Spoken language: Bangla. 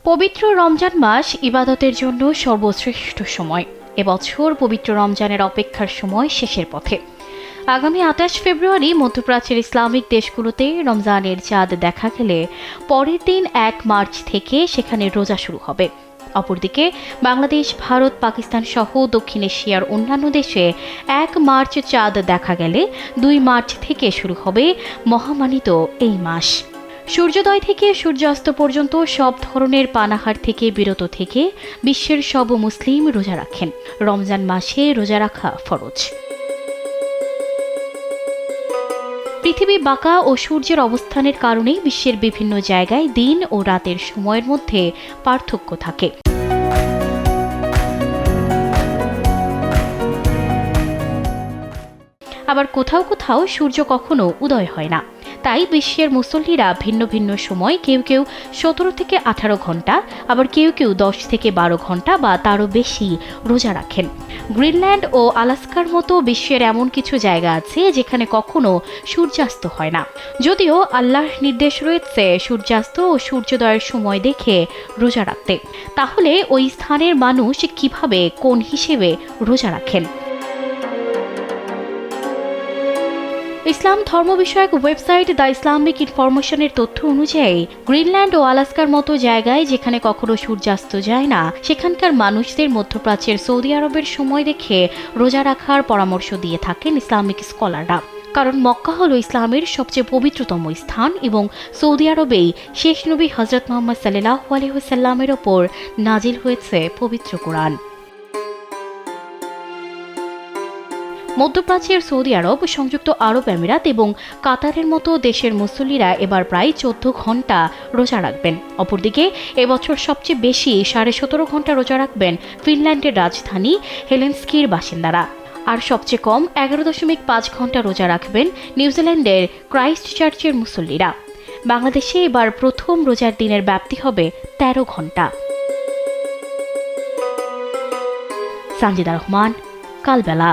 পবিত্র রমজান মাস ইবাদতের জন্য সর্বশ্রেষ্ঠ সময়। এবছর পবিত্র রমজানের অপেক্ষার সময় শেষের পথে। আগামী ২৮ ফেব্রুয়ারি মধ্যপ্রাচ্যের ইসলামিক দেশগুলোতে রমজানের চাঁদ দেখা গেলে পরের দিন ১ মার্চ থেকে সেখানে রোজা শুরু হবে। অপরদিকে বাংলাদেশ, ভারত, পাকিস্তান সহ দক্ষিণ এশিয়ার অন্যান্য দেশে ১ মার্চ চাঁদ দেখা গেলে ২ মার্চ থেকে শুরু হবে মহামানিত এই মাস। সূর্যোদয় থেকে সূর্যাস্ত পর্যন্ত সব ধরনের পানাহার থেকে বিরত থেকে বিশ্বের সব মুসলিম রোজা রাখেন। রমজান মাসে রোজা রাখা ফরজ। পৃথিবী বাঁকা ও সূর্যের অবস্থানের কারণেই বিশ্বের বিভিন্ন জায়গায় দিন ও রাতের সময়ের মধ্যে পার্থক্য থাকে। আবার কোথাও কোথাও সূর্য কখনো উদয় হয় না। তাই বিশ্বের মুসল্লিরা ভিন্ন ভিন্ন সময় কেউ কেউ ১৭ থেকে ১৮ ঘন্টা, আবার কেউ কেউ ১০ থেকে ১২ ঘন্টা বা তারও বেশি রোজা রাখেন। গ্রিনল্যান্ড ও আলাস্কার মতো বিশ্বের এমন কিছু জায়গা আছে যেখানে কখনো সূর্যাস্ত হয় না। যদিও আল্লাহর নির্দেশ রয়েছে সূর্যাস্ত ও সূর্যোদয়ের সময় দেখে রোজা রাখতে। তাহলে ওই স্থানের মানুষ কিভাবে, কোন হিসেবে রোজা রাখেন? ইসলাম ধর্ম বিষয়ক ওয়েবসাইট দ্য ইসলামিক ইনফরমেশনের তথ্য অনুযায়ী গ্রিনল্যান্ড ও আলাস্কার মতো জায়গায় যেখানে কখনো সূর্যাস্ত যায় না, সেখানকার মানুষদের মধ্যপ্রাচ্যের সৌদি আরবের সময় দেখে রোজা রাখার পরামর্শ দিয়ে থাকেন ইসলামিক স্কলাররা। কারণ মক্কা হল ইসলামের সবচেয়ে পবিত্রতম স্থান এবং সৌদি আরবেই শেষ নবী হযরত মুহাম্মদ সাল্লাল্লাহু আলাইহি ওয়াসাল্লামের ওপর নাজিল হয়েছে পবিত্র কোরআন। মধ্যপ্রাচ্যের সৌদি আরব, সংযুক্ত আরব আমিরাত এবং কাতারের মতো দেশের মুসল্লিরা এবার প্রায় ১৪ ঘন্টা রোজা রাখবেন। অপরদিকে এবছর সবচেয়ে বেশি ১৭.৫ ঘন্টা রোজা রাখবেন ফিনল্যান্ডের রাজধানী হেলসিঙ্কির বাসিন্দারা। আর সবচেয়ে কম ১১.৫ ঘন্টা রোজা রাখবেন নিউজিল্যান্ডের ক্রাইস্ট চার্চের মুসল্লিরা। বাংলাদেশে এবার প্রথম রোজার দিনের ব্যাপ্তি হবে ১৩ ঘন্টা। সানজিদা রহমান, কালবেলা।